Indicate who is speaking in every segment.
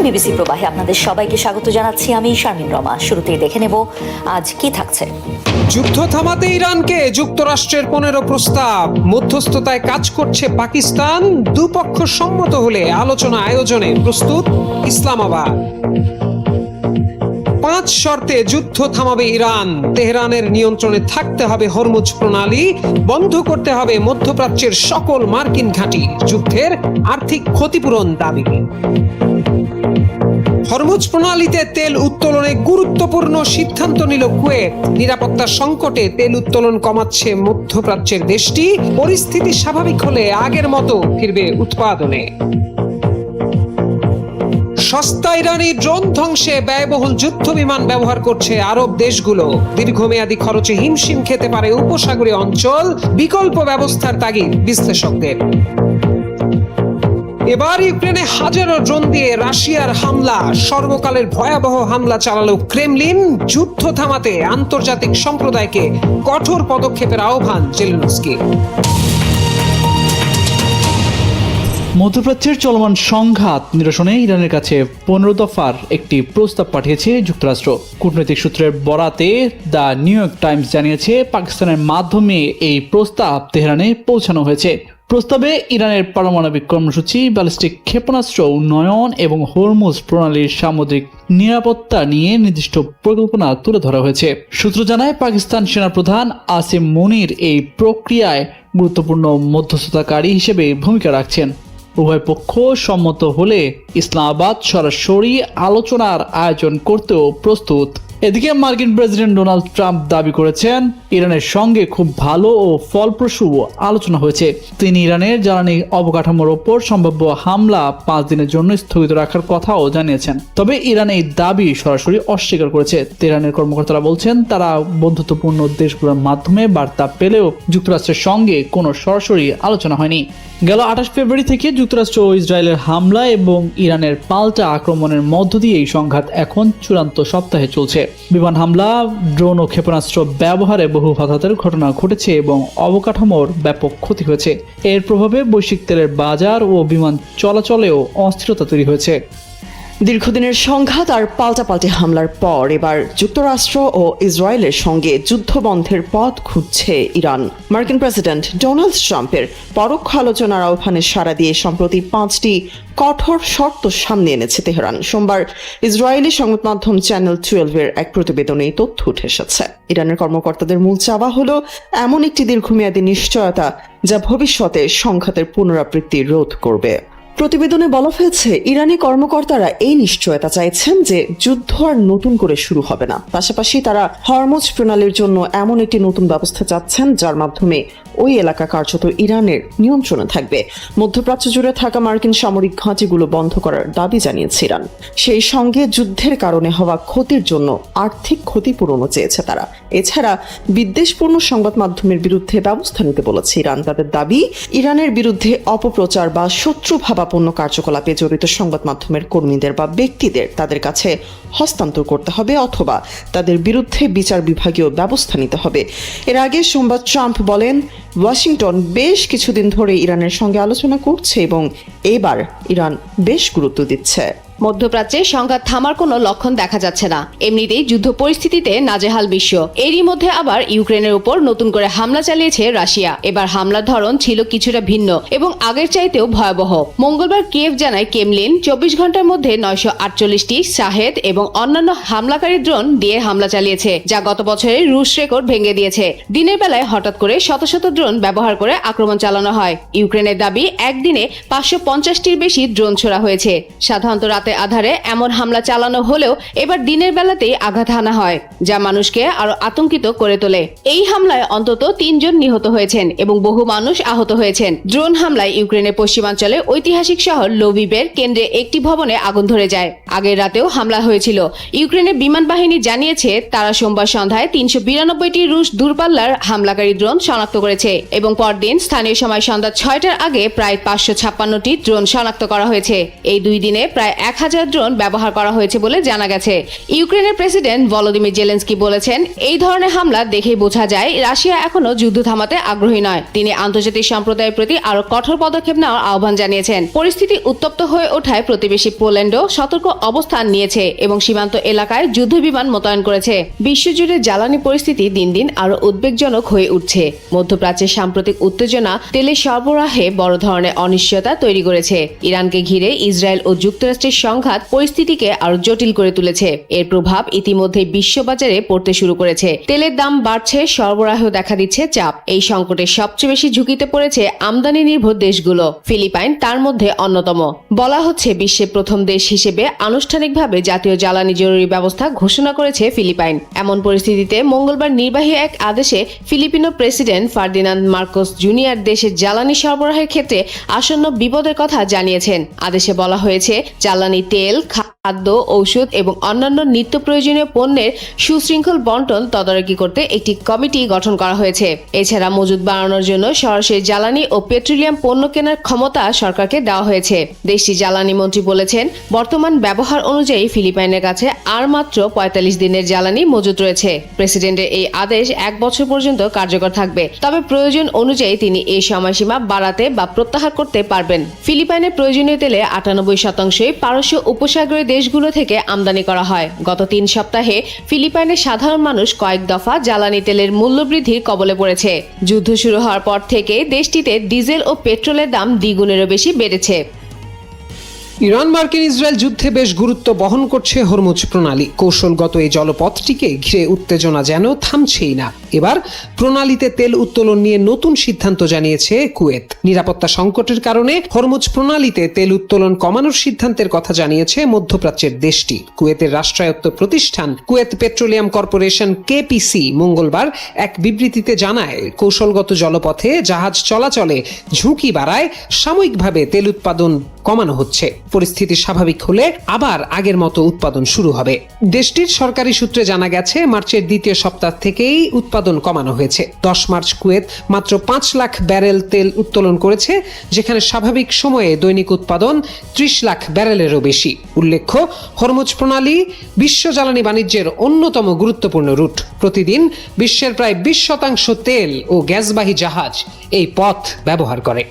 Speaker 1: BBC প্রবাহে আপনাদের সবাইকে স্বাগত জানাচ্ছি। আমি শারমিন রমা। শুরুতেই দেখে নেব আজ কি থাকছে।
Speaker 2: যুদ্ধ থামাতে ইরানকে যুক্তরাষ্ট্রের 15 প্রস্তাব, মধ্যস্থতায় কাজ করছে পাকিস্তান, দুপক্ষ সম্মত হলে আলোচনা আয়োজনে প্রস্তুত ইসলামাবাদ। 5 শর্তে যুদ্ধ থামাবে ইরান। তেহরানের নিয়ন্ত্রণে থাকতে হবে হরমুজ প্রণালী, বন্ধ করতে হবে মধ্যপ্রাচ্যের সকল মার্কিন ঘাঁটি, যুদ্ধের আর্থিক ক্ষতিপূরণ দাবি। হরমুজ প্রণালীতে তেল উত্তোলনে গুরুত্বপূর্ণ সিদ্ধান্ত নিল কুয়েত। নিরাপত্তা সংকটে তেল উত্তোলন কমাচ্ছে মধ্যপ্রাচ্যের দেশটি। পরিস্থিতি স্বাভাবিক হলে আগের মতো ফিরবে উৎপাদনে। সস্তা ইরানি ড্রোন ধ্বংসে ব্যয়বহুল যুদ্ধ বিমান ব্যবহার করছে আরব দেশগুলো। দীর্ঘমেয়াদী খরচে হিমশিম খেতে পারে উপসাগরীয় অঞ্চল, বিকল্প ব্যবস্থার তাগিদ বিশ্লেষকদের। এবার ইউক্রেনে হাজারো ড্রোন দিয়ে রাশিয়ার হামলা, সর্বকালের ভয়াবহ হামলা চালালো ক্রেমলিন। যুদ্ধ থামাতে আন্তর্জাতিক সম্প্রদায়কে কঠোর পদক্ষেপের আহ্বান জেলেনস্কির।
Speaker 3: মধ্যপ্রাচ্যের চলমান সংঘাত নিরসনে ইরানের কাছে 15 দফার একটি প্রস্তাব পাঠিয়েছে যুক্তরাষ্ট্র। কূটনৈতিক সূত্রের বরাতে দ্য নিউ ইয়র্ক টাইমস জানিয়েছে, পাকিস্তানের মাধ্যমে এই প্রস্তাব তেহরানে পৌঁছানো হয়েছে। প্রস্তাবে ইরানের পারমাণবিক কর্মসূচি, ব্যালিস্টিক ক্ষেপণাস্ত্র উন্নয়ন এবং হরমুজ প্রণালীর সামুদ্রিক নিরাপত্তা নিয়ে নির্দিষ্ট পরিকল্পনা তুলে ধরা হয়েছে। সূত্র জানায়, পাকিস্তান সেনাপ্রধান আসিম মুনির এই প্রক্রিয়ায় গুরুত্বপূর্ণ মধ্যস্থতাকারী হিসেবে ভূমিকা রাখছেন। উভয় পক্ষ সম্মত হলে ইসলামাবাদ সরাসরি আলোচনার আয়োজন করতেও প্রস্তুত। এদিকে মার্কিন প্রেসিডেন্ট ডোনাল্ড ট্রাম্প দাবি করেছেন, ইরানের সঙ্গে খুব ভালো ও ফলপ্রসূ আলোচনা হয়েছে। তিনি ইরানের জ্বালানি অবকাঠামোর ওপর সম্ভাব্য হামলা 5 দিনের জন্য স্থগিত রাখার কথাও জানিয়েছেন। তবে ইরান এই দাবি সরাসরি অস্বীকার করেছে। তেহরানের কর্মকর্তারা বলছেন, তারা বন্ধুত্বপূর্ণ দেশগুলোর মাধ্যমে বার্তা পেলেও যুক্তরাষ্ট্রের সঙ্গে কোনো সরাসরি আলোচনা হয়নি। গেল 28 ফেব্রুয়ারি থেকে যুক্তরাষ্ট্র ও ইসরায়েলের হামলা এবং ইরানের পাল্টা আক্রমণের মধ্য দিয়ে এই সংঘাত এখন চূড়ান্ত সপ্তাহে চলছে। বিমান হামলা, ড্রোন ও ক্ষেপণাস্ত্র ব্যবহারে বহু হতাহতের ঘটনা ঘটেছে এবং অবকাঠামোর ব্যাপক ক্ষতি হয়েছে। এর প্রভাবে বৈশ্বিক তেলের বাজার ও বিমান চলাচলেও অস্থিরতা তৈরি হয়েছে।
Speaker 4: দীর্ঘদিনের সংঘাত আর পাল্টাপাল্টি হামলার পর এবার যুক্তরাষ্ট্র ও ইসরায়েলের সঙ্গে যুদ্ধবন্ধের পথ খুঁজছে ইরান। মার্কিন প্রেসিডেন্ট ডোনাল্ড ট্রাম্পের পরোক্ষ আলোচনার আহ্বানে সাড়া দিয়ে সম্প্রতি 5টি কঠোর শর্ত সামনে এনেছে তেহরান। সোমবার ইসরায়েলি সংবাদ মাধ্যম চ্যানেল 12-এর এক প্রতিবেদনে এই তথ্য উঠে এসেছে। ইরানের কর্মকর্তাদের মূল চাওয়া হলো এমন একটি দীর্ঘমেয়াদী নিশ্চয়তা যা ভবিষ্যতে সংঘাতের পুনরাবৃত্তি রোধ করবে। প্রতিবেদনে বলা হয়েছে, ইরানি কর্মকর্তারা এই নিশ্চয়তা চাইছেন যে যুদ্ধ আর নতুন করে শুরু হবে না। পাশাপাশি তারা হরমুজ প্রণালীর জন্য এমন একটি নতুন ব্যবস্থা চাচ্ছেন যার মাধ্যমে ওই এলাকা কার্যত ইরানের নিয়ন্ত্রণে থাকবে। মধ্যপ্রাচ্য জুড়ে থাকা মার্কিন সামরিক ঘাঁটিগুলো বন্ধ করার দাবি জানিয়েছে ইরান। সেই সঙ্গে যুদ্ধের কারণে হওয়া ক্ষতির জন্য আর্থিক ক্ষতিপূরণও চেয়েছে তারা। এছাড়া বিদ্বেষপূর্ণ সংবাদ মাধ্যমের বিরুদ্ধে ব্যবস্থা নিতে বলেছে ইরান। তাদের দাবি, ইরানের বিরুদ্ধে অপপ্রচার বা শত্রুভাবাপন্ন কার্যকলাপে জড়িত সংবাদ মাধ্যমের কর্মীদের বা ব্যক্তিদের তাদের কাছে হস্তান্তর করতে হবে অথবা তাদের বিরুদ্ধে বিচার বিভাগীয় ব্যবস্থা নিতে হবে। এর আগে সোমবার ট্রাম্প বলেন, ওয়াশিংটন বেশ কিছুদিন ধরে ইরানের সঙ্গে আলোচনা করছে এবং এবার ইরান বেশ গুরুত্ব দিচ্ছে।
Speaker 5: মধ্যপ্রাচ্যে সংঘাত থামার কোনো লক্ষণ দেখা যাচ্ছে না। এমনিতেই যুদ্ধ পরিস্থিতিতে নাজেহাল বিশ্ব। এরই মধ্যে আবার ইউক্রেনের উপর নতুন করে হামলা চালিয়েছে রাশিয়া। এবার হামলার ধরন ছিল কিছুটা ভিন্ন এবং আগের চাইতেও ভয়াবহ। মঙ্গলবার কিয়েভ জানায়, ক্রেমলিন 24 ঘন্টার মধ্যে 948টি শাহেদ এবং অন্যান্য হামলাকারী ড্রোন দিয়ে হামলা চালিয়েছে, যা গত বছরের রুশ রেকর্ড ভেঙে দিয়েছে। দিনের বেলায় হঠাৎ করে শত শত ড্রোন ব্যবহার করে আক্রমণ চালানো হয়। ইউক্রেনের দাবি, একদিনে 550টির বেশি ড্রোন ছোড়া হয়েছে। সাধারণত রাতে আধারে এমন হামলা চালানো হলেও এবার দিনের বেলাতেই আঘাত হানা হয়, যা মানুষকে আরো আতঙ্কিত করে তোলে। এই হামলায় অন্তত 3 জন নিহত হয়েছেন এবং বহু মানুষ আহত হয়েছেন। ড্রোন হামলায় ইউক্রেনের পশ্চিমাঞ্চলে ঐতিহাসিক শহর লভিভের কেন্দ্রে একটি ভবনে আগুন ধরে যায়। আগের রাতেও হামলা হয়েছিল। ইউক্রেনের বিমান বাহিনী জানিয়েছে, তারা সোমবার সন্ধ্যায় 392টি রুশ দূরপাল্লার হামলাকারী ড্রোন শনাক্ত করেছে এবং পরদিন স্থানীয় সময় সন্ধ্যা 6টার আগে প্রায় 556টি ড্রোন শনাক্ত করা হয়েছে। এই 2 দিনে প্রায় 1000 ড্রোন ব্যবহার করা হয়েছে বলে জানা গেছে। ইউক্রেনের প্রেসিডেন্ট ভলোদিমির জেলেনস্কি বলেছেন, এই ধরনের হামলা দেখেই বোঝা যায় রাশিয়া এখনো যুদ্ধ থামাতে আগ্রহী নয়। তিনি আন্তর্জাতিক সম্প্রদায়ের প্রতি আরো কঠোর পদক্ষেপ নেওয়ার আহ্বান জানিয়েছেন। পরিস্থিতি উত্তপ্ত হয়ে ওঠায় প্রতিবেশী পোল্যান্ডও সতর্ক অবস্থান নিয়েছে এবং সীমান্ত এলাকায় যুদ্ধবিমান মোতায়েন করেছে। বিশ্বজুড়ে জ্বালানি পরিস্থিতি দিন দিন আরো উদ্বেগজনক হয়ে উঠছে। মধ্যপ্রাচ্যের সাম্প্রতিক উত্তেজনা তেলের সরবরাহে বড় ধরনের অনিশ্চয়তা তৈরি করেছে। ইরানকে ঘিরে ইসরায়েল ও যুক্তরাষ্ট্রের সংঘাত পরিস্থিতিকে আরো জটিল করে তুলেছে। এর প্রভাব ইতিমধ্যে বিশ্ববাজারে পড়তে শুরু করেছে। তেলের দাম বাড়ছে, সরবরাহ দেখা দিচ্ছে চাপ। এই সংকটে সবচেয়ে বেশি ঝুঁকিতে পড়েছে আমদানি নির্ভর দেশগুলো। ফিলিপাইন তার মধ্যে অন্যতম। বলা হচ্ছে বিশ্বের প্রথম দেশ হিসেবে আনুষ্ঠানিকভাবে জাতীয় জ্বালানি জরুরি ব্যবস্থা ঘোষণা করেছে ফিলিপাইন। এমন পরিস্থিতিতে মঙ্গলবার নির্বাহী এক আদেশে Filipino president Ferdinand Marcos junior দেশের জ্বালানি সরবরাহের ক্ষেত্রে আসন্ন বিপদের কথা জানিয়েছেন। আদেশে বলা হয়েছে, জ্বালানি তেল, খাদ্য, ঔষধ এবং অন্যান্য নিত্য প্রয়োজনীয় পণ্যের সুশৃঙ্খল বন্টন তদারকি করতে একটি কমিটি গঠন করা হয়েছে। এছাড়া মজুদ বাড়ানোর জন্য সরাসরি জ্বালানি ও পেট্রোলিয়াম পণ্য কেনার ক্ষমতা সরকারকে দেওয়া হয়েছে। দেশটির জ্বালানি মন্ত্রী বলেছেন, বর্তমান ব্যবহার অনুযায়ী ফিলিপাইনের কাছে আর মাত্র 45 দিনের জ্বালানি মজুদ রয়েছে। প্রেসিডেন্টের এই আদেশ 1 বছর পর্যন্ত কার্যকর থাকবে, তবে প্রয়োজন অনুযায়ী তিনি এই সময়সীমা বাড়াতে বা প্রত্যাহার করতে পারবেন। ফিলিপাইনের প্রয়োজনীয় তেলে 98% পারস্য উপসাগরীয় দেশগুলো থেকে আমদানি করা হয়। গত 3 সপ্তাহে ফিলিপাইনের সাধারণ মানুষ কয়েক দফা জ্বালানি তেলের মূল্যবৃদ্ধির কবলে পড়েছে। যুদ্ধ শুরু হওয়ার পর থেকে দেশটিতে ডিজেল ও পেট্রোলের দাম দ্বিগুণেরও বেশি বেড়েছে।
Speaker 2: ইরান মার্কিন ইসরায়েল যুদ্ধে বেশ গুরুত্ব বহন করছে হরমুজ প্রণালী। কৌশলগত এই জলপথটিকে ঘিরে উত্তেজনা যেন থামছেই না। এবার প্রণালীতে তেল উত্তোলন নিয়ে নতুন সিদ্ধান্ত জানিয়েছে কুয়েত। নিরাপত্তা সংকটের কারণে হরমুজ প্রণালীতে তেল উত্তোলন কমানোর সিদ্ধান্তের কথা জানিয়েছে মধ্যপ্রাচ্যের দেশটি। কুয়েতের রাষ্ট্রায়ত্ত প্রতিষ্ঠান কুয়েত পেট্রোলিয়াম কর্পোরেশন কেপিসি মঙ্গলবার এক বিবৃতিতে জানায়, কৌশলগত জলপথে জাহাজ চলাচলে ঝুঁকি বাড়ায় সাময়িকভাবে তেল উৎপাদন কমানো হচ্ছে। পরিস্থিতি স্বাভাবিক হলে আবার আগের মতো উৎপাদন শুরু হবে। দেশটির সরকারি সূত্রে জানা গেছে, মার্চের দ্বিতীয় সপ্তাহ থেকেই উৎপাদন কমানো হয়েছে। 10 মার্চ কুয়েত মাত্র 5 লাখ ব্যারেল তেল উত্তোলন করেছে, যেখানে স্বাভাবিক সময়ে দৈনিক উৎপাদন 30 লাখ ব্যারেলেরও বেশি। উল্লেখ্য, হরমুজ প্রণালী বিশ্ব জ্বালানি বাণিজ্যের অন্যতম গুরুত্বপূর্ণ রুট। প্রতিদিন বিশ্বের প্রায় 20% তেল ও গ্যাসবাহী জাহাজ এই পথ ব্যবহার করে।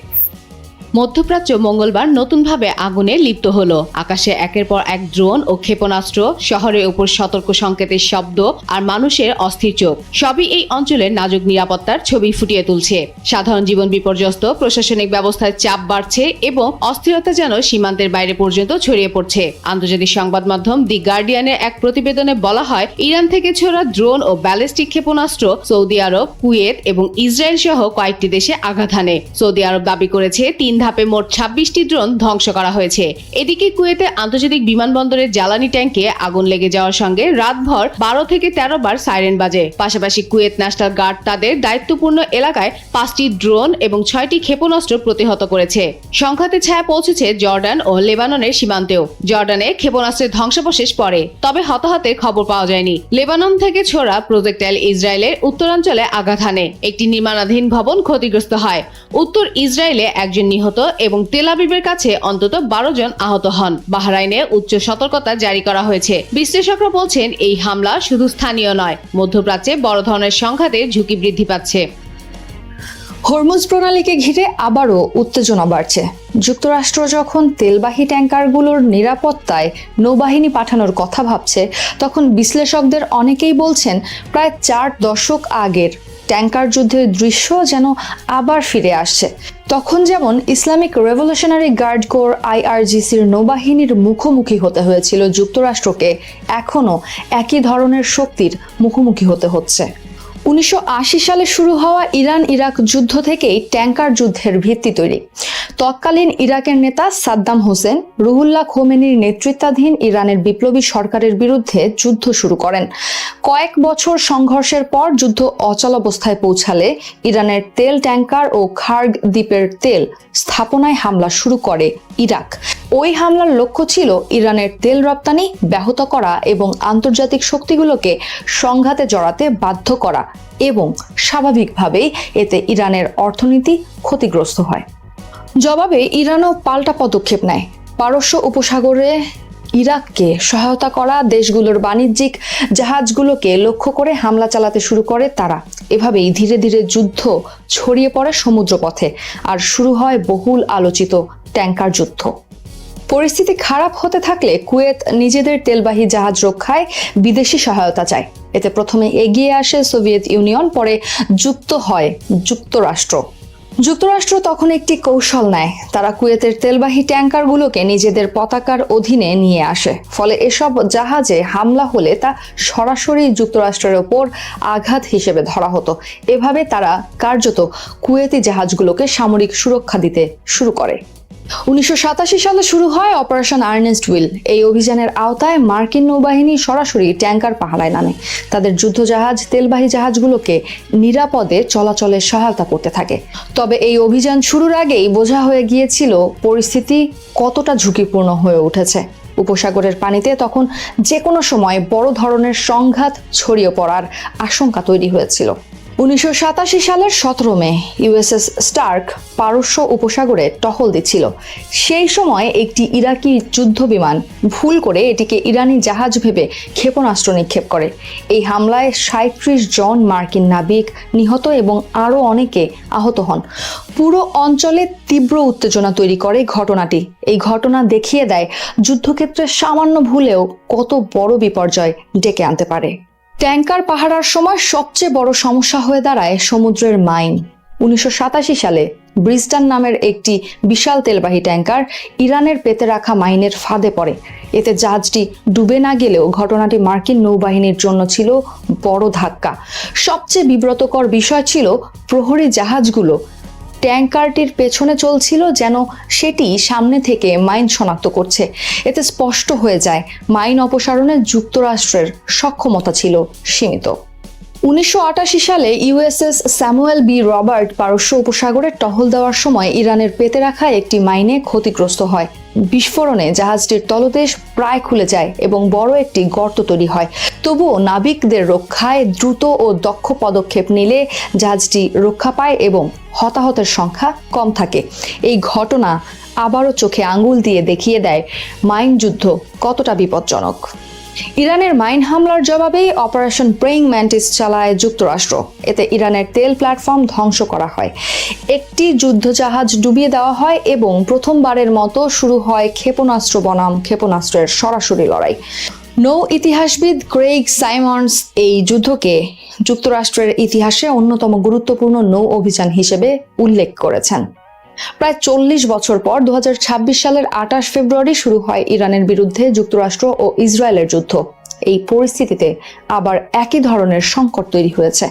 Speaker 5: মধ্যপ্রাচ্য মঙ্গলবার নতুনভাবে আগুনে লিপ্ত হলো। আকাশে একের পর এক ড্রোন ও ক্ষেপণাস্ত্র, শহরের উপর সতর্ক সংকেতের শব্দ আর মানুষের অস্থির চোখ, সবই এই অঞ্চলের নাজুক নিরাপত্তার ছবি ফুটিয়ে তুলছে। সাধারণ জীবন বিপর্যস্ত, প্রশাসনিক ব্যবস্থায় চাপ বাড়ছে এবং অস্থিরতা যেন সীমান্তের বাইরে পর্যন্ত ছড়িয়ে পড়ছে। আন্তর্জাতিক সংবাদ মাধ্যম দি গার্ডিয়ানের এক প্রতিবেদনে বলা হয়, ইরান থেকে ছোড়া ড্রোন ও ব্যালিস্টিক ক্ষেপণাস্ত্র সৌদি আরব, কুয়েত এবং ইসরায়েল সহ কয়েকটি দেশে আঘাত হানে। সৌদি আরব দাবি করেছে 3 ধাপে মোট 26টি ড্রোন ধ্বংস করা হয়েছে। এদিকে কুয়েতে আন্তর্জাতিক বিমানবন্দরের জ্বালানি ট্যাঙ্কে আগুন লেগে যাওয়ার সঙ্গে রাতভর 12 থেকে 13 বার সাইরেন বাজে। পাশাপাশি কুয়েত ন্যাশনাল গার্ড তাদের দায়িত্বপূর্ণ এলাকায় 5টি ড্রোন এবং 6টি ক্ষেপণাস্ত্র প্রতিহত করেছে। সংঘাতের ছায়া পৌঁছেছে জর্ডান ও লেবাননের সীমান্তেও। জর্ডানে ক্ষেপণাস্ত্রের ধ্বংসাবশেষ পড়ে, তবে হতাহতের খবর পাওয়া যায়নি। লেবানন থেকে ছোড়া প্রজেক্টাইল ইসরায়েলের উত্তরাঞ্চলে আঘাত হানে। একটি নির্মাণাধীন ভবন ক্ষতিগ্রস্ত হয়। উত্তর ইসরায়েলে একজন নিহত এবং তেল আবিবের কাছে অন্তত 12 জন আহত হন। বাহরাইনে উচ্চ সতর্কতা জারি করা হয়েছে। বিশ্লেষকরা বলছেন, এই হামলা শুধু স্থানীয় নয়, মধ্যপ্রাচ্যে বড় ধরনের সংঘাতের ঝুঁকি বৃদ্ধি পাচ্ছে।
Speaker 6: হরমুজ প্রণালীকে ঘিরে আবারও উত্তেজনা বাড়ছে। যুক্তরাষ্ট্র যখন তেলবাহী ট্যাঙ্কারগুলোর নিরাপত্তায় নৌবাহিনী পাঠানোর কথা ভাবছে, তখন বিশ্লেষকদের অনেকেই বলছেন, প্রায় 4 দশক আগের ট্যাঙ্কার যুদ্ধের দৃশ্য যেন আবার ফিরে আসছে। তখন যেমন ইসলামিক রেভলিউশনারি গার্ড কোর IRGCর নৌবাহিনীর মুখোমুখি হতে হয়েছিল যুক্তরাষ্ট্রকে, এখনও একই ধরনের শক্তির মুখোমুখি হতে হচ্ছে। 1980 সালে শুরু হওয়া ইরান ইরাক যুদ্ধ থেকেই ট্যাঙ্কার যুদ্ধের ভিত্তি তৈরি। তৎকালীন ইরাকের নেতা সাদ্দাম হোসেন রুহুল্লাহ খোমেনির নেতৃত্বাধীন ইরানের বিপ্লবী সরকারের বিরুদ্ধে যুদ্ধ শুরু করেন। কয়েক বছর সংঘর্ষের পর যুদ্ধ অচলাবস্থায় পৌঁছালে ইরানের তেল ট্যাঙ্কার ও খার্গ দ্বীপের তেল স্থাপনায় হামলা শুরু করে ইরাক। ওই হামলার লক্ষ্য ছিল ইরানের তেল রপ্তানি ব্যাহত করা এবং আন্তর্জাতিক শক্তিগুলোকে সংঘাতে জড়াতে বাধ্য করা, এবং স্বাভাবিকভাবেই এতে ইরানের অর্থনীতি ক্ষতিগ্রস্ত হয়। জবাবে ইরানও পাল্টা পদক্ষেপ নেয়। পারস্য উপসাগরে ইরাককে সহায়তা করা দেশগুলোর বাণিজ্যিক জাহাজগুলোকে লক্ষ্য করে হামলা চালাতে শুরু করে তারা। এভাবেই ধীরে ধীরে যুদ্ধ ছড়িয়ে পড়ে সমুদ্রপথে আর শুরু হয় বহুল আলোচিত ট্যাঙ্কার যুদ্ধ। পরিস্থিতি খারাপ হতে থাকলে কুয়েত নিজেদের তেলবাহী জাহাজ রক্ষায় বিদেশি সহায়তা চায়। এতে প্রথমে এগিয়ে আসে সোভিয়েত ইউনিয়ন, পরে যুক্ত হয় যুক্তরাষ্ট্র। যুক্তরাষ্ট্র তখন একটি কৌশল নেয়। তারা কুয়েতের তেলবাহী ট্যাঙ্কারগুলোকে নিজেদের পতাকার অধীনে নিয়ে আসে। ফলে এসব জাহাজে হামলা হলে তা সরাসরি যুক্তরাষ্ট্রের ওপর আঘাত হিসেবে ধরা হতো। এভাবে তারা কার্যত কুয়েতি জাহাজগুলোকে সামরিক সুরক্ষা দিতে শুরু করে। 1987 সালে শুরু হয় অপারেশন আর্নেস্ট উইল। এই অভিযানের আওতায় মার্কিন নৌবাহিনী সরাসরি ট্যাঙ্কার পাহারায় নামে। তাদের যুদ্ধজাহাজ তেলবাহী জাহাজগুলোকে নিরাপদে চলাচলে সহায়তা করতে থাকে। তবে এই অভিযান শুরুর আগেই বোঝা হয়ে গিয়েছিল পরিস্থিতি কতটা ঝুঁকিপূর্ণ হয়ে উঠেছে। উপসাগরের পানিতে তখন যে কোনো সময় বড় ধরনের সংঘাত ছড়িয়ে পড়ার আশঙ্কা তৈরি হয়েছিল। 1987 সালের 17 মে ইউএসএস স্টার্ক পারস্য উপসাগরে টহল দিচ্ছিল। সেই সময় একটি ইরাকি যুদ্ধ বিমান ভুল করে এটিকে ইরানি জাহাজ ভেবে ক্ষেপণাস্ত্র নিক্ষেপ করে। এই হামলায় 37 জন মার্কিন নাবিক নিহত এবং আরও অনেকে আহত হন। পুরো অঞ্চলে তীব্র উত্তেজনা তৈরি করে ঘটনাটি। এই ঘটনা দেখিয়ে দেয় যুদ্ধক্ষেত্রে সামান্য ভুলেও কত বড় বিপর্যয় ডেকে আনতে পারে। ট্যাঙ্কার পাহারার সময় সবচেয়ে বড় সমস্যা হয়ে দাঁড়ায় সমুদ্রের মাইন। 1987 সালে ব্রিজটান নামের একটি বিশাল তেলবাহী ট্যাঙ্কার ইরানের পেতে রাখা মাইনের ফাঁদে পড়ে। এতে জাহাজটি ডুবে না গেলেও ঘটনাটি মার্কিন নৌবাহিনীর জন্য ছিল বড় ধাক্কা। সবচেয়ে বিব্রতকর বিষয় ছিল প্রহরী জাহাজগুলো ট্যাঙ্কারটির পেছনে চলছিল যেন সেটি সামনে থেকে মাইন শনাক্ত করছে। এতে স্পষ্ট হয়ে যায় মাইন অপসারণে যুক্তরাষ্ট্রের সক্ষমতা ছিল সীমিত। 1988 সালে ইউএসএস স্যামুয়েল বি রবার্ট পারস্য উপসাগরে টহল দেওয়ার সময় ইরানের পেতে রাখা একটি মাইনে ক্ষতিগ্রস্ত হয়। বিস্ফোরণে জাহাজটির তলদেশ প্রায় খুলে যায় এবং বড় একটি গর্ত তৈরি হয়। তবুও নাবিকদের রক্ষায় দ্রুত ও দক্ষ পদক্ষেপ নিলে জাহাজটি রক্ষা পায় এবং হতাহতের সংখ্যা কম থাকে। এই ঘটনা আবারও চোখে আঙুল দিয়ে দেখিয়ে দেয় মাইন যুদ্ধ কতটা বিপজ্জনক। ইরানের মাইন হামলার জবাবেই অপারেশন প্রেইং ম্যান্টিস চালায় যুক্তরাষ্ট্র। এতে ইরানের তেল প্ল্যাটফর্ম ধ্বংস করা হয়, একটি যুদ্ধজাহাজ ডুবিয়ে দেওয়া হয় এবং প্রথমবারের মতো শুরু হয় ক্ষেপণাস্ত্র বনাম ক্ষেপণাস্ত্রের সরাসরি লড়াই। নৌ ইতিহাসবিদ ক্রেইগ সাইমন্স এই যুদ্ধকে যুক্তরাষ্ট্রের ইতিহাসে অন্যতম গুরুত্বপূর্ণ নৌ অভিযান হিসেবে উল্লেখ করেছেন। প্রায় 40 বছর পর 2026 সালের 28 ফেব্রুয়ারি শুরু হয় ইরানের বিরুদ্ধে যুক্তরাষ্ট্র ও ইসরায়েলের যুদ্ধ। এই পরিস্থিতিতে আবার একই ধরনের সংকট তৈরি হয়েছে।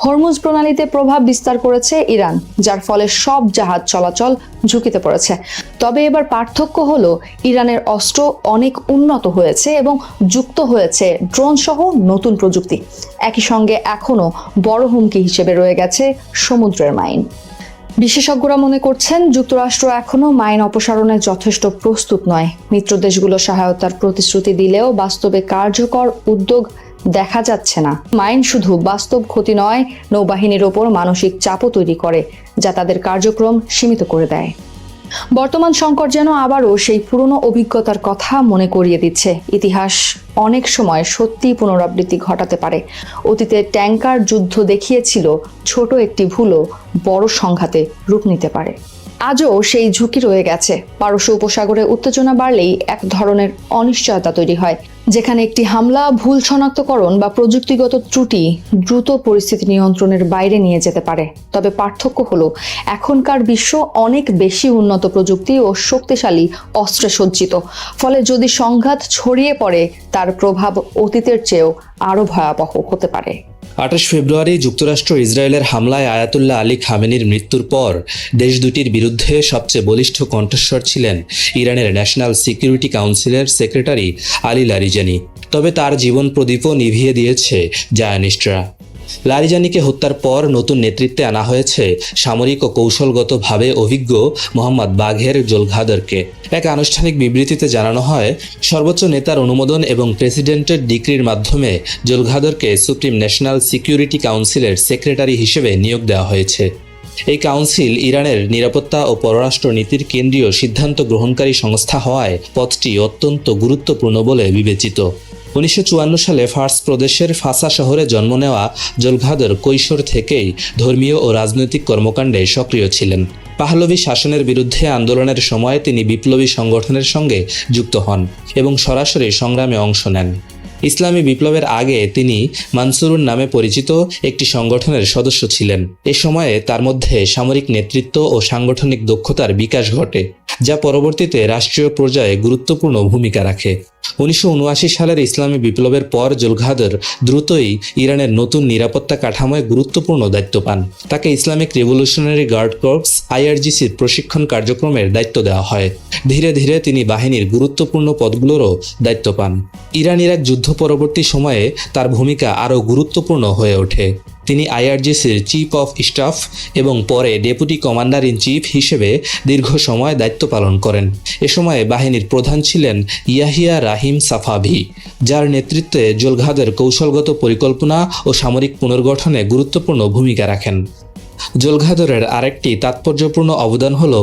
Speaker 6: হরমুজ প্রণালীতে প্রভাব বিস্তার করেছে ইরান, যার ফলে সব জাহাজ চলাচল ঝুঁকিতে পড়েছে। তবে এবার পার্থক্য হলো ইরানের অস্ত্র অনেক উন্নত হয়েছে এবং যুক্ত হয়েছে ড্রোন সহ নতুন প্রযুক্তি। একই সঙ্গে এখনো বড় হুমকি হিসেবে রয়ে গেছে সমুদ্রের মাইন। বিশেষজ্ঞরা মনে করছেন যুক্তরাষ্ট্র এখনো মাইন অপসারণে যথেষ্ট প্রস্তুত নয়। মিত্র দেশগুলো সহায়তার প্রতিশ্রুতি দিলেও বাস্তবে কার্যকর উদ্যোগ দেখা যাচ্ছে না। মাইন শুধু বাস্তব ক্ষতি নয়, নৌবাহিনীর ওপর মানসিক চাপও তৈরি করে, যা তাদের কার্যক্রম সীমিত করে দেয়। বর্তমান সংকট যেন আবারও সেই পুরনো অভিজ্ঞতার কথা মনে করিয়ে দিচ্ছে। ইতিহাস অনেক সময় সত্যি পুনরাবৃত্তি ঘটাতে পারে। অতীতে ট্যাঙ্কার যুদ্ধ দেখিয়েছিল ছোট একটি ভুলও বড় সংঘাতে রূপ নিতে পারে। আজও সেই ঝুঁকি রয়ে গেছে। পারস্য উপসাগরে উত্তেজনা বাড়লেই এক ধরনের অনিশ্চয়তা তৈরি হয়, যেখানে একটি হামলা, ভুল শনাক্তকরণ বা প্রযুক্তিগত ত্রুটি দ্রুত পরিস্থিতি নিয়ন্ত্রণের বাইরে নিয়ে যেতে পারে। তবে পার্থক্য হলো এখনকার বিশ্ব অনেক বেশি উন্নত প্রযুক্তি ও শক্তিশালী অস্ত্রে সজ্জিত। ফলে যদি সংঘাত ছড়িয়ে পড়ে, তার প্রভাব অতীতের চেয়েও আরও ভয়াবহ হতে পারে।
Speaker 7: 28 ফেব্রুয়ারি যুক্তরাষ্ট্র ইসরায়েলের হামলায় আয়াতুল্লাহ আলী খামেনির মৃত্যুর পর দেশ দুটির বিরুদ্ধে সবচেয়ে বলিষ্ঠ কণ্ঠস্বর ছিলেন ইরানের ন্যাশনাল সিকিউরিটি কাউন্সিলের সেক্রেটারি আলী লারিজানি। তবে তার জীবন প্রদীপও নিভিয়ে দিয়েছে জায়ানিস্টরা। লারিজানিকে হত্যার পর নতুন নেতৃত্বে আনা হয়েছে সামরিক ও কৌশলগতভাবে অভিজ্ঞ মোহাম্মদ বাঘের জোলঘাদরকে। এক আনুষ্ঠানিক বিবৃতিতে জানানো হয়, সর্বোচ্চ নেতার অনুমোদন এবং প্রেসিডেন্টের ডিক্রির মাধ্যমে জোলঘাদরকে সুপ্রিম ন্যাশনাল সিকিউরিটি কাউন্সিলের সেক্রেটারি হিসেবে নিয়োগ দেওয়া হয়েছে। এই কাউন্সিল ইরানের নিরাপত্তা ও পররাষ্ট্র নীতির কেন্দ্রীয় সিদ্ধান্ত গ্রহণকারী সংস্থা হওয়ায় পদটি অত্যন্ত গুরুত্বপূর্ণ বলে বিবেচিত। 1954 সালে ফার্স প্রদেশের ফাসা শহরে জন্ম নেওয়া জোলঘাদর কৈশোর থেকেই ধর্মীয় ও রাজনৈতিক কর্মকাণ্ডে সক্রিয় ছিলেন। পাহলভি শাসনের বিরুদ্ধে আন্দোলনের সময় তিনি বিপ্লবী সংগঠনের সঙ্গে যুক্ত হন এবং সরাসরি সংগ্রামে অংশ নেন। ইসলামী বিপ্লবের আগে তিনি মানসুরুন নামে পরিচিত একটি সংগঠনের সদস্য ছিলেন। এ সময়ে তার মধ্যে সামরিক নেতৃত্ব ও সাংগঠনিক দক্ষতার বিকাশ ঘটে, যা পরবর্তীতে রাষ্ট্রীয় পর্যায়ে গুরুত্বপূর্ণ ভূমিকা রাখে। 1979 সালের ইসলামী বিপ্লবের পর জোলঘাদর দ্রুতই ইরানের নতুন নিরাপত্তা কাঠামোয় গুরুত্বপূর্ণ দায়িত্ব পান। তাকে ইসলামিক রেভলিউশনারি গার্ড কর্পস IRGCর প্রশিক্ষণ কার্যক্রমের দায়িত্ব দেওয়া হয়। ধীরে ধীরে তিনি বাহিনীর গুরুত্বপূর্ণ পদগুলোরও দায়িত্ব পান। ইরান ইরাক যুদ্ধ পরবর্তী সময়ে তার ভূমিকা আরও গুরুত্বপূর্ণ হয়ে ওঠে। তিনি IRGCর চিফ অফ স্টাফ এবং পরে ডেপুটি কমান্ডার ইন চিফ হিসেবে দীর্ঘ সময় দায়িত্ব পালন করেন। এ সময়ে বাহিনীর প্রধান ছিলেন ইয়াহিয়া রাহিম সাফাভি, যার নেতৃত্বে জোলঘাদর কৌশলগত পরিকল্পনা ও সামরিক পুনর্গঠনে গুরুত্বপূর্ণ ভূমিকা রাখেন। জোলঘাদরের আরেকটি তাৎপর্যপূর্ণ অবদান হল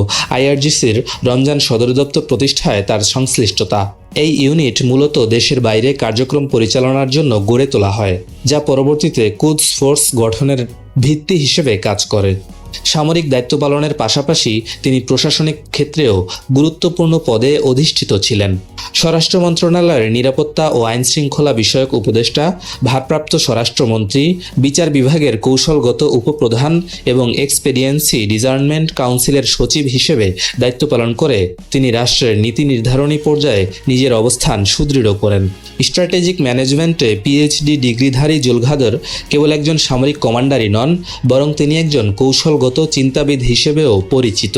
Speaker 7: IRGCর রমজান সদর দপ্তর প্রতিষ্ঠায় তার সংশ্লিষ্টতা। এই ইউনিট মূলত দেশের বাইরে কার্যক্রম পরিচালনার জন্য গড়ে তোলা হয়, যা পরবর্তীতে কুদস ফোর্স গঠনের ভিত্তি হিসেবে কাজ করে। সামরিক দায়িত্ব পালনের পাশাপাশি তিনি প্রশাসনিক ক্ষেত্রেও গুরুত্বপূর্ণ পদে অধিষ্ঠিত ছিলেন। স্বরাষ্ট্র মন্ত্রণালয়ের নিরাপত্তা ও আইন শৃঙ্খলা বিষয়ক উপদেষ্টা, ভারপ্রাপ্ত স্বরাষ্ট্রমন্ত্রী, বিচার বিভাগের কৌশলগত উপপ্রধান এবং এক্সপেডিয়েন্সি ডিজার্নমেন্ট কাউন্সিলের সচিব হিসেবে দায়িত্ব পালন করে তিনি রাষ্ট্রের নীতি নির্ধারণী পর্যায়ে নিজের অবস্থান সুদৃঢ় করেন। স্ট্র্যাটেজিক ম্যানেজমেন্টে PhD ডিগ্রিধারী জোলঘাদর কেবল একজন সামরিক কমান্ডারই নন, বরং তিনি একজন কৌশলগত চিন্তাবিদ হিসেবেও পরিচিত।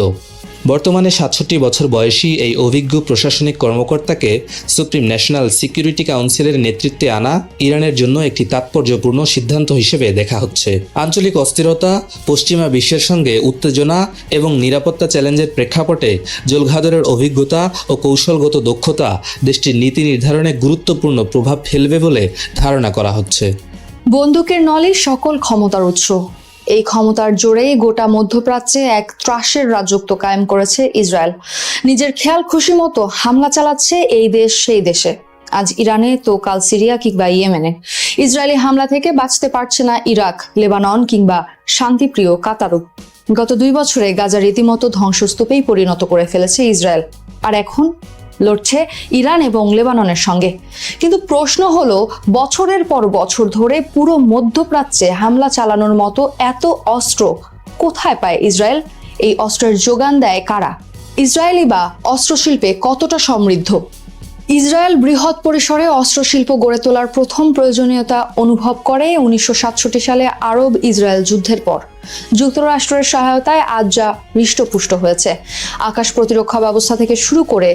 Speaker 7: বর্তমানে 67 বছর বয়সী এই অভিজ্ঞ প্রশাসনিক কর্মকর্তাকে সুপ্রিম ন্যাশনাল সিকিউরিটি কাউন্সিলের নেতৃত্বে আনা ইরানের জন্য একটি তাৎপর্যপূর্ণ সিদ্ধান্ত হিসেবে দেখা হচ্ছে। আঞ্চলিক অস্থিরতা, পশ্চিমা বিশ্বের সঙ্গে উত্তেজনা এবং নিরাপত্তা চ্যালেঞ্জের প্রেক্ষাপটে জোলঘাদরের অভিজ্ঞতা ও কৌশলগত দক্ষতা দেশটির নীতি নির্ধারণে গুরুত্বপূর্ণ প্রভাব ফেলবে বলে ধারণা করা হচ্ছে।
Speaker 6: বন্দুকের নলই সকল ক্ষমতার উৎস। এই ক্ষমতার জোরেই গোটা মধ্যপ্রাচ্যে এক ত্রাসের রাজত্ব কায়েম করেছে ইসরায়েল। নিজের খেয়াল খুশি মতো হামলা চালাচ্ছে এই দেশ সেই দেশে। আজ ইরানে তো কাল সিরিয়া কিংবা ইয়েমেনে। ইসরায়েলি হামলা থেকে বাঁচতে পারছে না ইরাক, লেবানন কিংবা শান্তিপ্রিয় কাতারও। গত 2 বছরে গাজা রীতিমতো ধ্বংসস্তূপেই পরিণত করে ফেলেছে ইসরায়েল, আর এখন লড়ছে ইরান এবং লেবাননের সঙ্গে। কিন্তু প্রশ্ন হলো, বছরের পর বছর ধরে পুরো মধ্যপ্রাচ্যে হামলা চালানোর মতো এত অস্ত্র কোথায় পায় ইসরায়েল? এই অস্ত্রের যোগান দেয় কারা? ইসরায়েলি বা অস্ত্রশিল্পে কতটা সমৃদ্ধ? ইসরায়েল বৃহৎ পরিসরে অস্ত্রশিল্প গড়ে তোলার প্রথম প্রয়োজনীয়তা অনুভব করে 1967 সালে আরব ইসরায়েল যুদ্ধের পর। যুক্তরাষ্ট্রের সহায়তায় আজ যা হৃষ্টপুষ্ট হয়েছে, আকাশ প্রতিরক্ষা ব্যবস্থা থেকে শুরু করে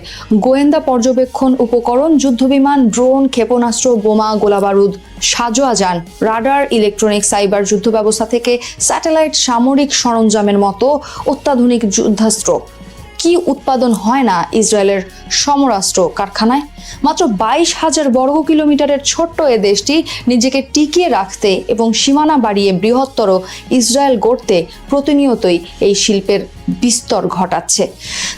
Speaker 6: গোয়েন্দা পর্যবেক্ষণ উপকরণ, যুদ্ধবিমান, ড্রোন, ক্ষেপণাস্ত্র, বোমা, গোলাবারুদ, সাজোয়া যান, রাডার, ইলেকট্রনিক, সাইবার যুদ্ধ ব্যবস্থা থেকে স্যাটেলাইট, সামরিক সরঞ্জামের মতো অত্যাধুনিক যুদ্ধাস্ত্র কি উৎপাদন হয় না ইসরায়েলের সমরাস্ত্র কারখানায়? মাত্র 22,000 বর্গ কিলোমিটারের ছোট্ট এ দেশটি নিজেকে টিকিয়ে রাখতে এবং সীমানা বাড়িয়ে বৃহত্তর ইসরায়েল গড়তে প্রতিনিয়তই এই শিল্পের বিস্তর ঘটাচ্ছে,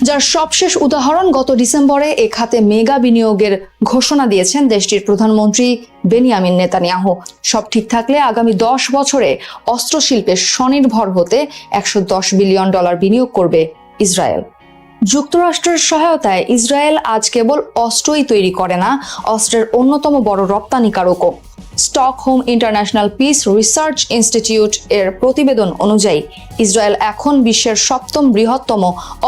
Speaker 6: যার সবশেষ উদাহরণ গত ডিসেম্বরে এ খাতে মেগা বিনিয়োগের ঘোষণা দিয়েছেন দেশটির প্রধানমন্ত্রী বেনিয়ামিন নেতানিয়াহু। সব ঠিক থাকলে আগামী 10 বছরে অস্ত্রশিল্পে স্বনির্ভর হতে $110 বিলিয়ন বিনিয়োগ করবে ইসরায়েল। যুক্তরাষ্ট্রের সহায়তায় ইসরায়েল আজ কেবল অস্ত্রই তৈরি করে না, অস্ত্রের অন্যতম বড় রপ্তানিকারকও। Stockholm International Peace Research Institute এর প্রতিবেদন অনুযায়ী ইসরায়েল এখন বিশ্বের 7ম বৃহত্তম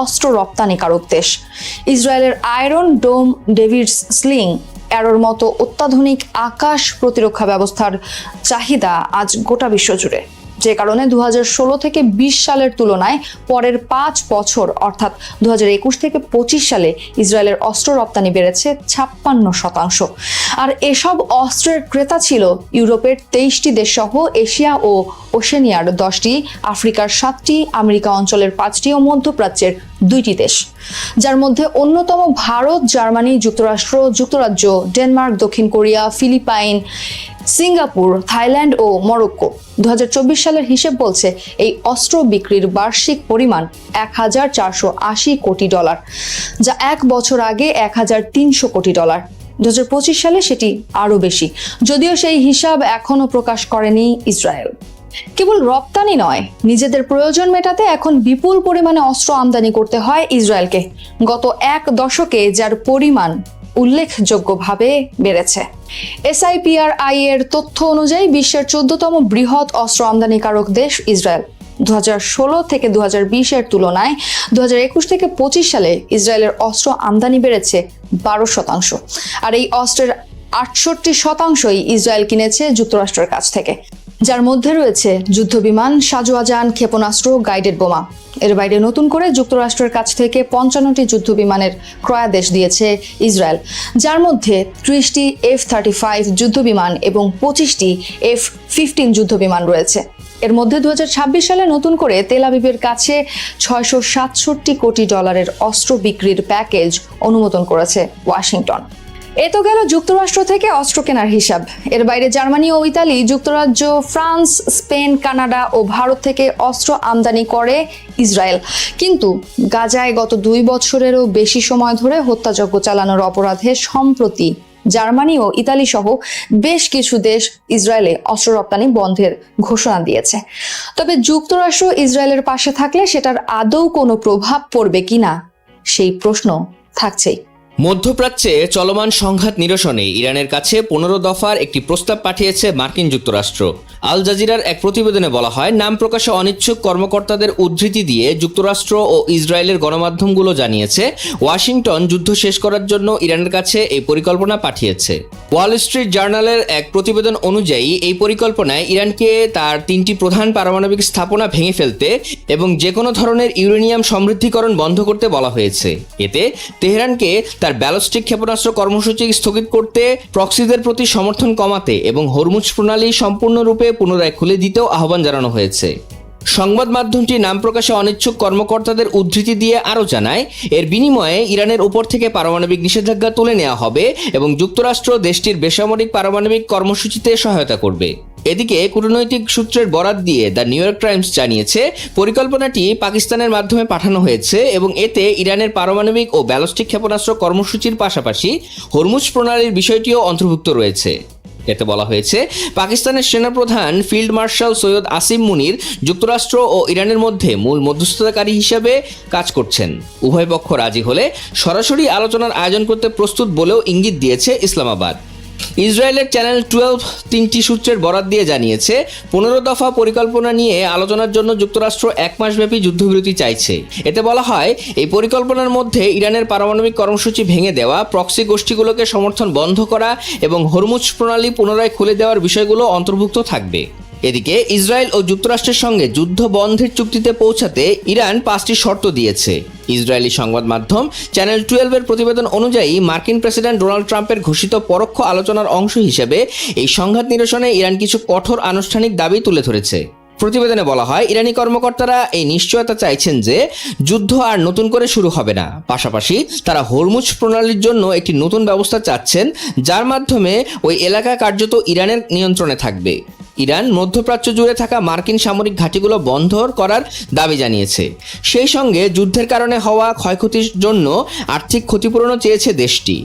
Speaker 6: অস্ত্র রপ্তানিকারক দেশ। ইসরায়েলের আয়রন ডোম, ডেভিডস স্লিং, অ্যারোর মতো অত্যাধুনিক আকাশ প্রতিরক্ষা ব্যবস্থার চাহিদা আজ গোটা বিশ্ব জুড়ে, যে কারণে 2016 থেকে 20 সালের তুলনায় পরের 5 বছর অর্থাৎ 2021 থেকে 25 সালে ইসরায়েলের অস্ত্র রপ্তানি বেড়েছে 56%। আর এসব অস্ত্রের ক্রেতা ছিল ইউরোপের 23টি দেশ সহ এশিয়া ও ওশেনিয়ার 10টি, আফ্রিকার 7টি, আমেরিকা অঞ্চলের 5টি ও মধ্যপ্রাচ্যের 2টি দেশ, যার মধ্যে অন্যতম ভারত, জার্মানি, যুক্তরাষ্ট্র, যুক্তরাজ্য, ডেনমার্ক, দক্ষিণ কোরিয়া, ফিলিপাইন, সিঙ্গাপুর, থাইল্যান্ড ও মরক্কো। 2024 সালের হিসেব বলছে এই অস্ত্র বিক্রির বার্ষিক পরিমাণ $1,480 কোটি, যা এক বছর আগে $1,300 কোটি। 2025 সালে সেটি আরও বেশি, যদিও সেই হিসাব এখনো প্রকাশ করেনি ইসরায়েল। কেবল রপ্তানি নয়, নিজেদের প্রয়োজন মেটাতে এখন বিপুল পরিমাণে অস্ত্র আমদানি করতে হয় ইসরায়েলকে। গত এক দশকে যার পরিমাণ উল্লেখযোগ্যভাবে বেড়েছে। SIPRI এর তথ্য অনুযায়ী বিশ্বের 14তম বৃহৎ অস্ত্র আমদানিকারক দেশ ইসরায়েল। 2016 থেকে 2020 এর তুলনায় 2021 থেকে 25 সালে ইসরায়েলের অস্ত্র আমদানি বেড়েছে 12%, আর এই অস্ত্রের 68% ইসরায়েল কিনেছে যুক্তরাষ্ট্রের কাছ থেকে, যার মধ্যে রয়েছে যুদ্ধবিমান, সাজোয়াজান, ক্ষেপণাস্ত্র, গাইডেড বোমা। এর বাইরে নতুন করে যুক্তরাষ্ট্রের কাছ থেকে 55টি যুদ্ধবিমানের ক্রয়াদেশ দিয়েছে ইসরায়েল, যার মধ্যে 30টি F-35 যুদ্ধবিমান এবং 25টি F-15 যুদ্ধবিমান রয়েছে। এর মধ্যে 2026 সালে নতুন করে তেল আবিবের কাছে $667 কোটি অস্ত্র বিক্রির প্যাকেজ অনুমোদন করেছে ওয়াশিংটন। এ তো গেল যুক্তরাষ্ট্র থেকে অস্ত্র কেনার হিসাব। এর বাইরে জার্মানি ও ইতালি, যুক্তরাজ্য, ফ্রান্স, স্পেন, কানাডা ও ভারত থেকে অস্ত্র আমদানি করে ইসরায়েল। কিন্তু গাজায় গত 2 বছরেরও বেশি সময় ধরে হত্যাযজ্ঞ চালানোর অপরাধে সম্প্রতি জার্মানি ও ইতালি সহ বেশ কিছু দেশ ইসরায়েলে অস্ত্র রপ্তানি বন্ধের ঘোষণা দিয়েছে। তবে যুক্তরাষ্ট্র ইসরায়েলের পাশে থাকলে সেটার আদৌ কোনো প্রভাব পড়বে কিনা, সেই প্রশ্ন থাকছেই।
Speaker 8: মধ্যপ্রাচ্যে চলমান সংঘাত নিরসনে ইরানের কাছে 15 দফার একটি প্রস্তাব পাঠিয়েছে মার্কিন যুক্তরাষ্ট্র। আল জাজিরার এক প্রতিবেদনে বলা হয়, নাম প্রকাশে অনিচ্ছুক কর্মকর্তাদের উদ্ধৃতি দিয়ে যুক্তরাষ্ট্র ও ইসরায়েলের গণমাধ্যমগুলো জানিয়েছে, ওয়াশিংটন যুদ্ধ শেষ করার জন্য ইরানের কাছে এই পরিকল্পনা পাঠিয়েছে। ওয়াল স্ট্রিট জার্নালের এক প্রতিবেদন অনুযায়ী এই পরিকল্পনায় ইরানকে তার 3টি প্রধান পারমাণবিক স্থাপনা ভেঙে ফেলতে এবং যে কোনো ধরনের ইউরেনিয়াম সমৃদ্ধিকরণ বন্ধ করতে বলা হয়েছে। এতে তেহরানকে তার ব্যালিস্টিক ক্ষেপণাস্ত্র কর্মসূচি স্থগিত করতে, প্রক্সিদের প্রতি সমর্থন কমাতে এবং হরমুজ প্রণালী সম্পূর্ণরূপে পুনরায় খুলে দিতেও আহ্বান জানানো হয়েছে। সংবাদ মাধ্যমটি নাম প্রকাশে অনিচ্ছুক কর্মকর্তাদের উদ্ধৃতি দিয়ে আরও জানায়, এর বিনিময়ে ইরানের উপর থেকে পারমাণবিক নিষেধাজ্ঞা তুলে নেওয়া হবে এবং যুক্তরাষ্ট্র দেশটির বেসামরিক পারমাণবিক কর্মসূচিতে সহায়তা করবে। এদিকে কূটনৈতিক সূত্রের বরাত দিয়ে দ্য নিউ ইয়র্ক টাইমস জানিয়েছে, পরিকল্পনাটি পাকিস্তানের মাধ্যমে পাঠানো হয়েছে এবং এতে ইরানের পারমাণবিক ও ব্যালিস্টিক ক্ষেপণাস্ত্র কর্মসূচির পাশাপাশি হরমুজ প্রণালীর বিষয়টিও অন্তর্ভুক্ত রয়েছে। এতে বলা হয়েছে, পাকিস্তানের সেনাপ্রধান ফিল্ড মার্শাল সৈয়দ আসিম মুনির যুক্তরাষ্ট্র ও ইরানের মধ্যে মূল মধ্যস্থতাকারী হিসেবে কাজ করছেন। উভয় পক্ষ রাজি হলে সরাসরি আলোচনার আয়োজন করতে প্রস্তুত বলেও ইঙ্গিত দিয়েছে ইসলামাবাদ। ইসরায়েলের চ্যানেল 12 3টি সূত্রের বরাত দিয়ে জানিয়েছে, 15 দফা পরিকল্পনা নিয়ে আলোচনার জন্য যুক্তরাষ্ট্র 1 মাসব্যাপী যুদ্ধবিরতি চাইছে। এতে বলা হয়, এই পরিকল্পনার মধ্যে ইরানের পারমাণবিক কর্মসূচি ভেঙে দেওয়া, প্রক্সি গোষ্ঠীগুলোকে সমর্থন বন্ধ করা এবং হরমুজ প্রণালী পুনরায় খুলে দেওয়ার বিষয়গুলো অন্তর্ভুক্ত থাকবে। এদিকে ইসরায়েল ও যুক্তরাষ্ট্রের সঙ্গে যুদ্ধ বন্ধের চুক্তিতে পৌঁছাতে ইরান 5টি শর্ত দিয়েছে। ইসরায়েলি সংবাদ মাধ্যম চ্যানেল 12 এর প্রতিবেদন অনুযায়ী মার্কিন প্রেসিডেন্ট ডোনাল্ড ট্রাম্পের ঘোষিত পরোক্ষ আলোচনার অংশ হিসেবে এই সংঘাত নিরসনে ইরান কিছু কঠোর আনুষ্ঠানিক দাবি তুলে ধরেছে। প্রতিবেদনে বলা হয়, ইরানি কর্মকর্তারা এই নিশ্চয়তা চাইছেন যে যুদ্ধ আর নতুন করে শুরু হবে না। পাশাপাশি তারা হরমুজ প্রণালীর জন্য একটি নতুন ব্যবস্থা চাচ্ছেন, যার মাধ্যমে ওই এলাকা কার্যত ইরানের নিয়ন্ত্রণে থাকবে। ইরান মধ্যপ্রাচ্য জুড়ে থাকা মার্কিন সামরিক ঘাঁটিগুলো বন্ধ করার দাবি জানিয়েছে। সেই সঙ্গে যুদ্ধের কারণে হওয়া ক্ষয়ক্ষতির জন্য আর্থিক ক্ষতিপূরণও চেয়েছে দেশটি।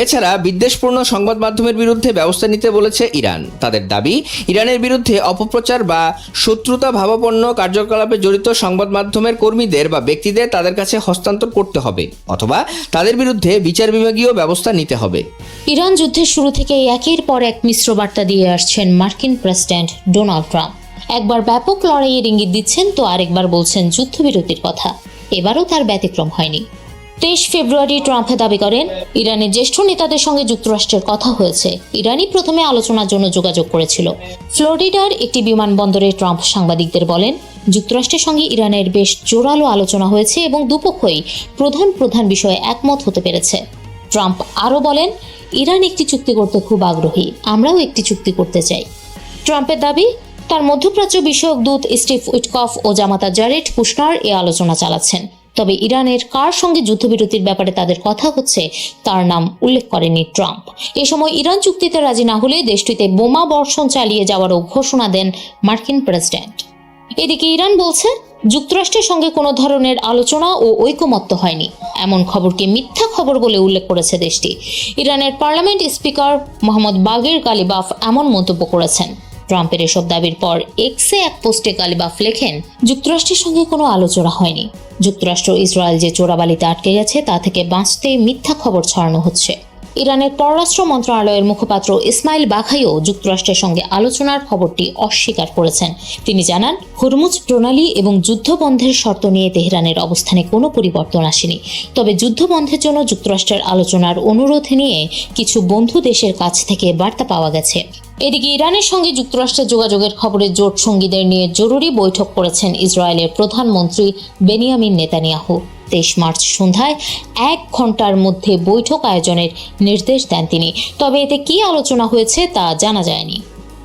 Speaker 8: এছাড়া বিদ্বেষপূর্ণ সংবাদ মাধ্যমের বিরুদ্ধে ব্যবস্থা নিতে বলেছে ইরান। তাদের দাবি, ইরানের বিরুদ্ধে অপপ্রচার বা শত্রুতা ভাবাপন্ন কার্যকলাপে জড়িত সংবাদ মাধ্যমের কর্মীদের বা ব্যক্তিদের তাদের কাছে হস্তান্তর করতে হবে অথবা তাদের বিরুদ্ধে বিচার বিভাগীয় ব্যবস্থা নিতে হবে।
Speaker 9: ইরান যুদ্ধের শুরু থেকে একের পর এক মিশ্র বার্তা দিয়ে আসছেন মার্কিন প্রেসিডেন্ট ডোনাল্ড ট্রাম্প। একবার ব্যাপক লড়াইয়ের ইঙ্গিত দিচ্ছেন তো আরেকবার বলছেন যুদ্ধবিরতির কথা। এবারও তার ব্যতিক্রম হয়নি। 23 ফেব্রুয়ারি ট্রাম্প দাবি করেন, ইরানের জ্যেষ্ঠ নেতাদের সঙ্গে যুক্তরাষ্ট্রের কথা হয়েছে। ইরানই প্রথমে আলোচনার জন্য যোগাযোগ করেছিল। ফ্লোরিডার একটি বিমানবন্দরে ট্রাম্প সাংবাদিকদের বলেন, যুক্তরাষ্ট্রের সঙ্গে ইরানের বেশ জোরালো আলোচনা হয়েছে এবং দুপক্ষই প্রধান বিষয়ে একমত হতে পেরেছে। ট্রাম্প আরও বলেন, ইরান একটি চুক্তি করতে খুব আগ্রহী, আমরাও একটি চুক্তি করতে চাই। ট্রাম্পের দাবি, তার মধ্যপ্রাচ্য বিষয়ক দূত স্টিভ উইটকফ ও জামাতা জারেড কুশনার এ আলোচনা চালাচ্ছেন। তবে ইরানের কার সঙ্গে যুদ্ধবিরতির ব্যাপারে তাদের কথা হচ্ছে তার নাম উল্লেখ করেনি ট্রাম্প। এ সময় ইরান চুক্তিতে রাজি না হলে দেশটিতে বোমা বর্ষণ চালিয়ে যাওয়ারও ঘোষণা দেন মার্কিন প্রেসিডেন্ট। এদিকে ইরান বলছে যুক্তরাষ্ট্রের সঙ্গে কোনো ধরনের আলোচনা ও ঐকমত্য হয়নি, এমন খবরকে মিথ্যা খবর বলে উল্লেখ করেছে দেশটি। ইরানের পার্লামেন্ট স্পিকার মোহাম্মদ বাগের গালিবাফ এমন মন্তব্য করেছেন। ট্রাম্পের এসব দাবির পর এক্সে এক পোস্টে গালিবাফ লেখেন, যুক্তরাষ্ট্রের সঙ্গে কোনো আলোচনা হয়নি। যুক্তরাষ্ট্র ইসরায়েল যে চোরাবালিতে আটকে গেছে তা থেকে বাঁচতে মিথ্যা খবর ছড়ানো হচ্ছে। ইরানের পররাষ্ট্র মন্ত্রণালয়ের মুখপাত্র ইসমাইল বাঘাইও যুক্তরাষ্ট্রের সঙ্গে আলোচনার খবরটি অস্বীকার করেছেন। তিনি জানান, হরমুজ প্রণালী এবং যুদ্ধবন্ধের শর্ত নিয়ে তেহরানের অবস্থানে কোনো পরিবর্তন আসেনি। তবে যুদ্ধবন্ধের জন্য যুক্তরাষ্ট্রের আলোচনার অনুরোধ নিয়ে কিছু বন্ধু দেশের কাছ থেকে বার্তা পাওয়া গেছে। এদিকে ইরানের সঙ্গে যুক্তরাষ্ট্রের যোগাযোগের খবরে জোট সঙ্গীদের নিয়ে জরুরি বৈঠক করেছেন ইসরায়েলের প্রধানমন্ত্রী বেনিয়ামিন নেতানিয়াহু। 23 মার্চ সন্ধ্যায় 1 ঘন্টার মধ্যে বৈঠক আয়োজনের নির্দেশ দেন তিনি। তবে এতে কি আলোচনা হয়েছে তা জানা যায়নি।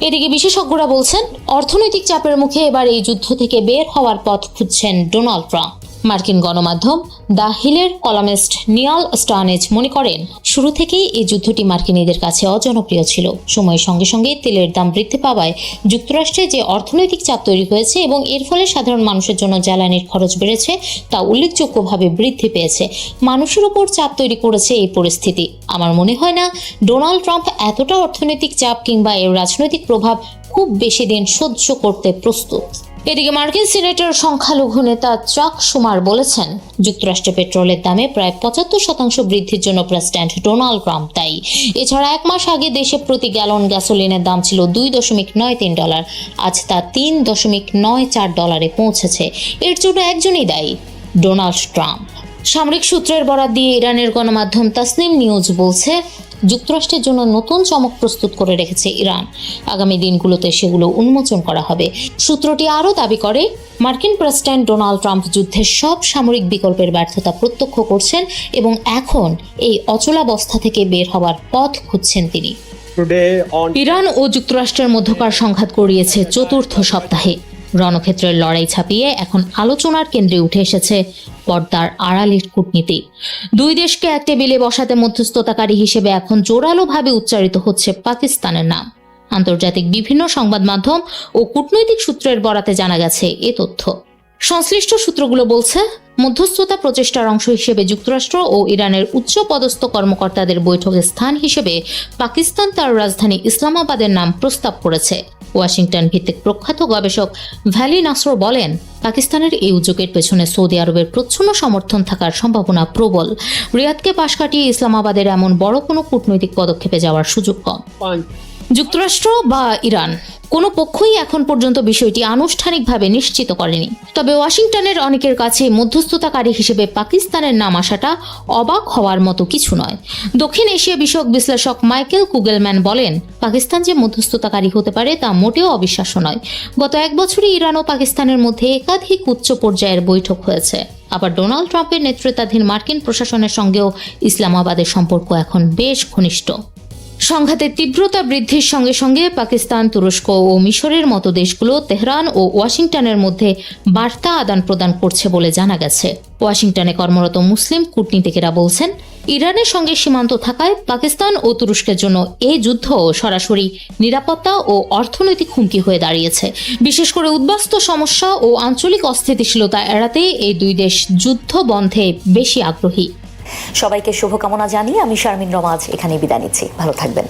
Speaker 9: এদিকে বিশেষজ্ঞরা বলছেন, অর্থনৈতিক চাপের মুখে এবার এই যুদ্ধ থেকে বের হওয়ার পথ খুঁজছেন ডোনাল্ড ট্রাম্প। মার্কিন গণমাধ্যম দ্য হিলের কলামিস্ট নিয়াল স্টার্নেজ মনে করেন, শুরু থেকেই এই যুদ্ধটি মার্কিনীদের কাছে অজনপ্রিয় ছিল। সময়ের সঙ্গে সঙ্গে তেলের দাম বৃদ্ধি পাওয়ায় যুক্তরাষ্ট্রে যে অর্থনৈতিক চাপ তৈরি হয়েছে এবং এর ফলে সাধারণ মানুষের জন্য জ্বালানির খরচ বেড়েছে তা উল্লেখযোগ্যভাবে বৃদ্ধি পেয়েছে। মানুষের উপর চাপ তৈরি করেছে এই পরিস্থিতি। আমার মনে হয় না ডোনাল্ড ট্রাম্প এতটা অর্থনৈতিক চাপ কিংবা এর রাজনৈতিক প্রভাব খুব বেশি দিন সহ্য করতে প্রস্তুত। এদিকে মার্কিন সিনেটর সংখ্যালঘু নেতা চাক শুমার বলেছেন, যুক্তরাষ্ট্রে পেট্রোলের দামে প্রায় 75% বৃদ্ধির জন্য প্রেসিডেন্ট ডোনাল্ড ট্রাম্প দায়ী। এছাড়া 1 মাস আগে দেশে প্রতি গ্যালন গ্যাসোলিনের দাম ছিল $2.93, আজ তা $3.94 পৌঁছেছে। এর জন্য একজনই দায়ী, ডোনাল্ড ট্রাম্প। সামরিক সূত্রের বরাত দিয়ে ইরানের গণমাধ্যম তাসনিম নিউজ বলছে, যুক্তরাষ্ট্রের জন্য নতুন চমক প্রস্তুত করে রেখেছে ইরান। আগামী দিনগুলোতে সেগুলো উন্মোচন করা হবে। সূত্রটি আরও দাবি করে, মার্কিন প্রেসিডেন্ট ডোনাল্ড ট্রাম্প যুদ্ধের সব সামরিক বিকল্পের ব্যর্থতা প্রত্যক্ষ করছেন এবং এখন এই অচলাবস্থা থেকে বের হওয়ার পথ খুঁজছেন তিনি। ইরান ও যুক্তরাষ্ট্রের মধ্যকার সংঘাত গড়িয়েছে 4র্থ সপ্তাহে। রণক্ষেত্রের লড়াই ছাপিয়ে এখন আলোচনার কেন্দ্রে উঠে এসেছে পর্দার আড়ালের কূটনীতি। দুই দেশকে এক টেবিলে বসাতে মধ্যস্থতাকারী হিসেবে এখন জোরালোভাবে উচ্চারিত হচ্ছে পাকিস্তানের নাম। আন্তর্জাতিক বিভিন্ন সংবাদ মাধ্যম ও কূটনৈতিক সূত্রের বরাতে জানা গেছে এ তথ্য। সংশ্লিষ্ট সূত্রগুলো বলছে, মধ্যস্থতা প্রচেষ্টার অংশ হিসেবে যুক্তরাষ্ট্র ও ইরানের উচ্চপদস্থ কর্মকর্তাদের বৈঠকের স্থান হিসেবে পাকিস্তান তার রাজধানী ইসলামাবাদের নাম প্রস্তাব করেছে। ওয়াশিংটন ভিত্তিক প্রখ্যাত গবেষক ভ্যালি নাসর বলেন, পাকিস্তানের এই উদ্যোগের পেছনে সৌদি আরবের প্রচ্ছন্ন সমর্থন থাকার সম্ভাবনা প্রবল। রিয়াদকে পাশ কাটিয়ে ইসলামাবাদের এমন বড় কোনো কূটনৈতিক পদক্ষেপে যাওয়ার সুযোগ কম। যুক্তরাষ্ট্র বা ইরান কোনো পক্ষই এখন পর্যন্ত বিষয়টি আনুষ্ঠানিকভাবে নিশ্চিত করেনি। তবে ওয়াশিংটনের অনেকের কাছে মধ্যস্থতাকারী হিসেবে পাকিস্তানের নাম আসাটা অবাক হওয়ার মতো কিছু নয়। দক্ষিণ এশিয়া বিষয়ক বিশ্লেষক মাইকেল কুগেলম্যান বলেন, পাকিস্তান যে মধ্যস্থতাকারী হতে পারে তা মোটেও অবিশ্বাস্য নয়। গত 1 বছরে ইরান ও পাকিস্তানের মধ্যে একাধিক উচ্চ পর্যায়ের বৈঠক হয়েছে। আবার ডোনাল্ড ট্রাম্পের নেতৃত্বাধীন মার্কিন প্রশাসনের সঙ্গেও ইসলামাবাদের সম্পর্ক এখন বেশ ঘনিষ্ঠ। সংঘাতের তীব্রতা বৃদ্ধির সঙ্গে সঙ্গে পাকিস্তান, তুরস্ক ও মিশরের মতো দেশগুলো তেহরান ও ওয়াশিংটনের মধ্যে বার্তা আদান প্রদান করছে বলে জানা গেছে। ওয়াশিংটনে কর্মরত মুসলিম কূটনীতিকেরা বলছেন, ইরানের সঙ্গে সীমান্ত থাকায় পাকিস্তান ও তুরস্কের জন্য এই যুদ্ধ সরাসরি নিরাপত্তা ও অর্থনৈতিক হুমকি হয়ে দাঁড়িয়েছে। বিশেষ করে উদ্বাস্তু সমস্যা ও আঞ্চলিক অস্থিতিশীলতা এড়াতে এই দুই দেশ যুদ্ধ বন্ধে বেশি আগ্রহী।
Speaker 1: সবাইকে শুভকামনা জানিয়ে আমি শারমিন রমা এখানে বিদায় নিচ্ছি। ভালো থাকবেন।